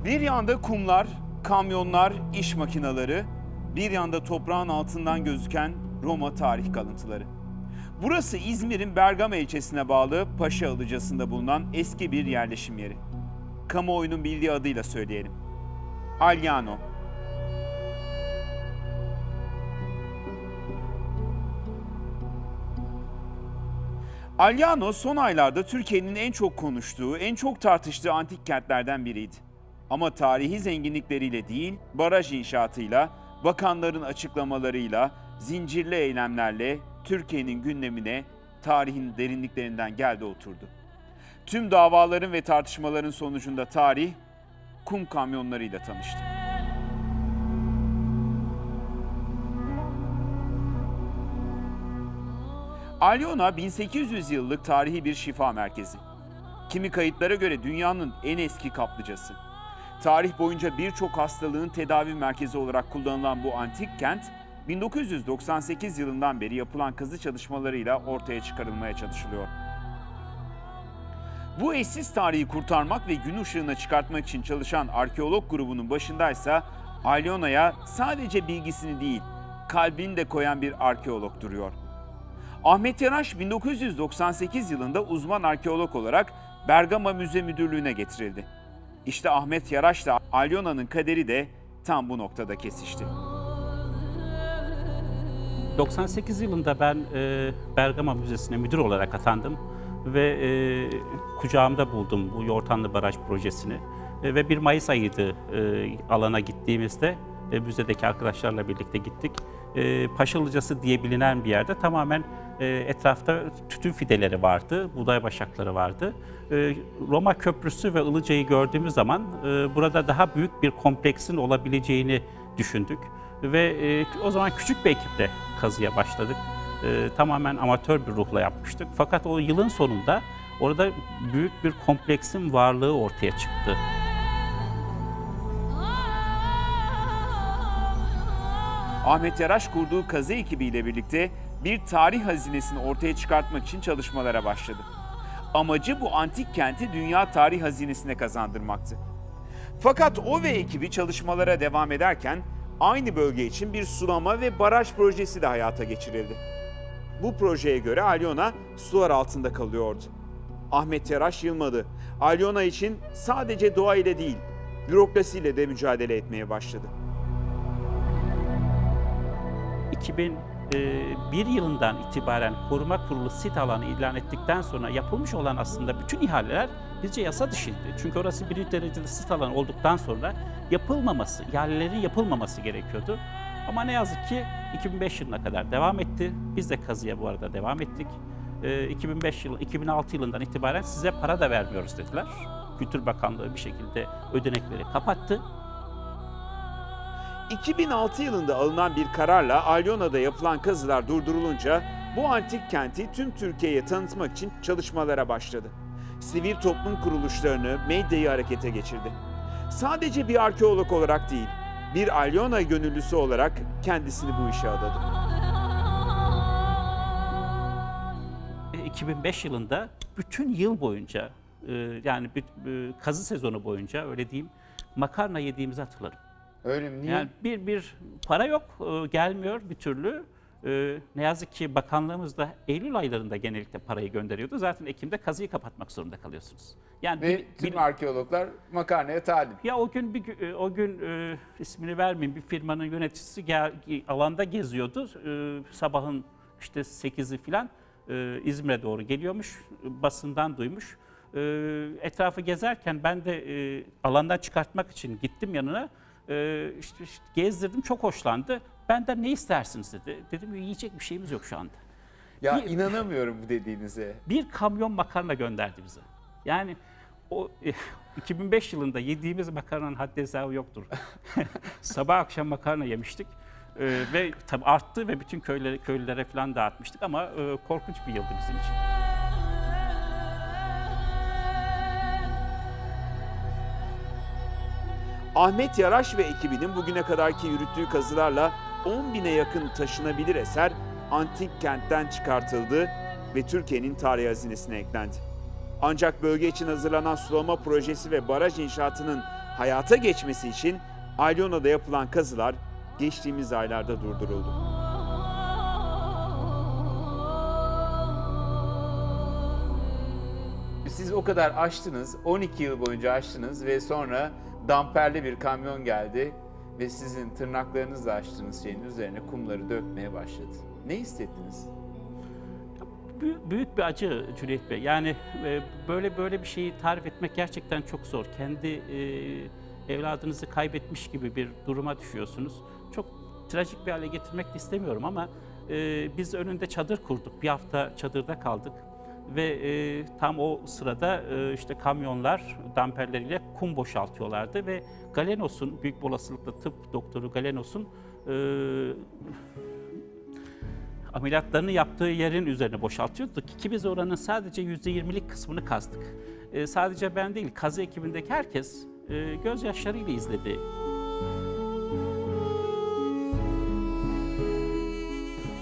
Bir yanda kumlar, kamyonlar, iş makineleri, bir yanda toprağın altından gözüken Roma tarih kalıntıları. Burası İzmir'in Bergama ilçesine bağlı Paşa Ilıcası'nda bulunan eski bir yerleşim yeri. Kamuoyunun bildiği adıyla söyleyelim. Agliano. Agliano son aylarda Türkiye'nin en çok konuştuğu, en çok tartıştığı antik kentlerden biriydi. Ama tarihi zenginlikleriyle değil, baraj inşaatıyla, bakanların açıklamalarıyla, zincirli eylemlerle Türkiye'nin gündemine tarihin derinliklerinden geldi oturdu. Tüm davaların ve tartışmaların sonucunda tarih, kum kamyonlarıyla tanıştı. Agliano 1800 yıllık tarihi bir şifa merkezi. Kimi kayıtlara göre dünyanın en eski kaplıcası. Tarih boyunca birçok hastalığın tedavi merkezi olarak kullanılan bu antik kent, 1998 yılından beri yapılan kazı çalışmalarıyla ortaya çıkarılmaya çalışılıyor. Bu eşsiz tarihi kurtarmak ve gün ışığına çıkartmak için çalışan arkeolog grubunun başındaysa Agliano'ya sadece bilgisini değil, kalbini de koyan bir arkeolog duruyor. Ahmet Yaraş 1998 yılında uzman arkeolog olarak Bergama Müze Müdürlüğü'ne getirildi. İşte Ahmet Yaraş'la Agliano'nun kaderi de tam bu noktada kesişti. 98 yılında ben Bergama Müzesi'ne müdür olarak atandım ve kucağımda buldum bu Yortanlı Baraj projesini. Ve 1 Mayıs ayıydı alana gittiğimizde, müzedeki arkadaşlarla birlikte gittik. Paşa Ilıcası diye bilinen bir yerde tamamen etrafta tütün fideleri vardı, buğday başakları vardı. Roma Köprüsü ve Ilıca'yı gördüğümüz zaman burada daha büyük bir kompleksin olabileceğini düşündük. Ve o zaman küçük bir ekiple kazıya başladık. Tamamen amatör bir ruhla yapmıştık. Fakat o yılın sonunda orada büyük bir kompleksin varlığı ortaya çıktı. Ahmet Yaraş kurduğu kazı ekibiyle birlikte bir tarih hazinesini ortaya çıkartmak için çalışmalara başladı. Amacı bu antik kenti dünya tarih hazinesine kazandırmaktı. Fakat o ve ekibi çalışmalara devam ederken aynı bölge için bir sulama ve baraj projesi de hayata geçirildi. Bu projeye göre Agliano sular altında kalıyordu. Ahmet Yaraş yılmadı. Agliano için sadece doğa ile değil, bürokrasiyle de mücadele etmeye başladı. 2001 yılından itibaren Koruma Kurulu sit alanı ilan ettikten sonra yapılmış olan aslında bütün ihaleler bizce yasa dışıydı. Çünkü orası birinci derecede sit alanı olduktan sonra ihalelerin yapılmaması gerekiyordu. Ama ne yazık ki 2005 yılına kadar devam etti. Biz de kazıya bu arada devam ettik. 2006 yılından itibaren size para da vermiyoruz dediler. Kültür Bakanlığı bir şekilde ödenekleri kapattı. 2006 yılında alınan bir kararla Agliano'da yapılan kazılar durdurulunca bu antik kenti tüm Türkiye'ye tanıtmak için çalışmalara başladı. Sivil toplum kuruluşlarını, medyayı harekete geçirdi. Sadece bir arkeolog olarak değil, bir Agliano gönüllüsü olarak kendisini bu işe adadı. 2005 yılında bütün yıl boyunca, yani kazı sezonu boyunca öyle diyeyim, makarna yediğimizi hatırlarım. Öyle mi? Niye? Yani bir para yok, gelmiyor bir türlü. Ne yazık ki bakanlığımız da Eylül aylarında genellikle parayı gönderiyordu. Zaten Ekim'de kazıyı kapatmak zorunda kalıyorsunuz. Yani Ve tüm arkeologlar makarnaya talip. ya o gün ismini vermeyeyim, bir firmanın yöneticisi alanda geziyordu. Sabahın işte 8'i falan İzmir'e doğru geliyormuş. Basından duymuş. Etrafı gezerken ben de alandan çıkartmak için gittim yanına. İşte gezdirdim, çok hoşlandı. Benden ne istersiniz dedi. Dedim yiyecek bir şeyimiz yok şu anda. Ya inanamıyorum bu dediğinize. Bir kamyon makarna gönderdi bize. Yani o 2005 yılında yediğimiz makarnanın haddi hesabı yoktur. Sabah akşam makarna yemiştik. Ve tabii arttı ve bütün köylülere falan dağıtmıştık ama korkunç bir yıldı bizim için. Ahmet Yaraş ve ekibinin bugüne kadarki yürüttüğü kazılarla 10.000'e yakın taşınabilir eser antik kentten çıkartıldı ve Türkiye'nin tarih hazinesine eklendi. Ancak bölge için hazırlanan sulama projesi ve baraj inşaatının hayata geçmesi için Alyona'da yapılan kazılar geçtiğimiz aylarda durduruldu. Siz o kadar açtınız, 12 yıl boyunca açtınız ve sonra damperli bir kamyon geldi ve sizin tırnaklarınızla açtığınız şeyin üzerine kumları dökmeye başladı. Ne hissettiniz? Büyük bir acı Cüneyt Bey. Yani böyle bir şeyi tarif etmek gerçekten çok zor. Kendi evladınızı kaybetmiş gibi bir duruma düşüyorsunuz. Çok trajik bir hale getirmek de istemiyorum ama biz önünde çadır kurduk. Bir hafta çadırda kaldık. Ve tam o sırada işte kamyonlar damperleriyle kum boşaltıyorlardı ve Galenos'un, büyük bir olasılıkla tıp doktoru Galenos'un ameliyatlarını yaptığı yerin üzerine boşaltıyorduk ki biz oranın sadece %20'lik kısmını kazdık. Sadece ben değil, kazı ekibindeki herkes gözyaşlarıyla izledi.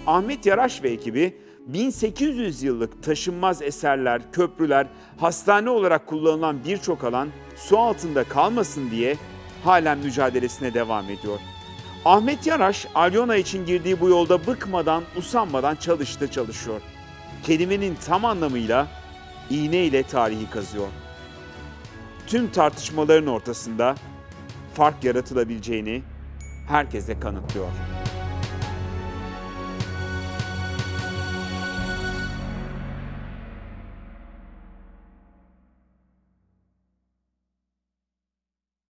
Ahmet Yaraş ve ekibi 1800 yıllık taşınmaz eserler, köprüler, hastane olarak kullanılan birçok alan su altında kalmasın diye halen mücadelesine devam ediyor. Ahmet Yaraş, Alyona için girdiği bu yolda bıkmadan, usanmadan çalışıyor. Kelimenin tam anlamıyla iğne ile tarihi kazıyor. Tüm tartışmaların ortasında fark yaratılabileceğini herkese kanıtlıyor.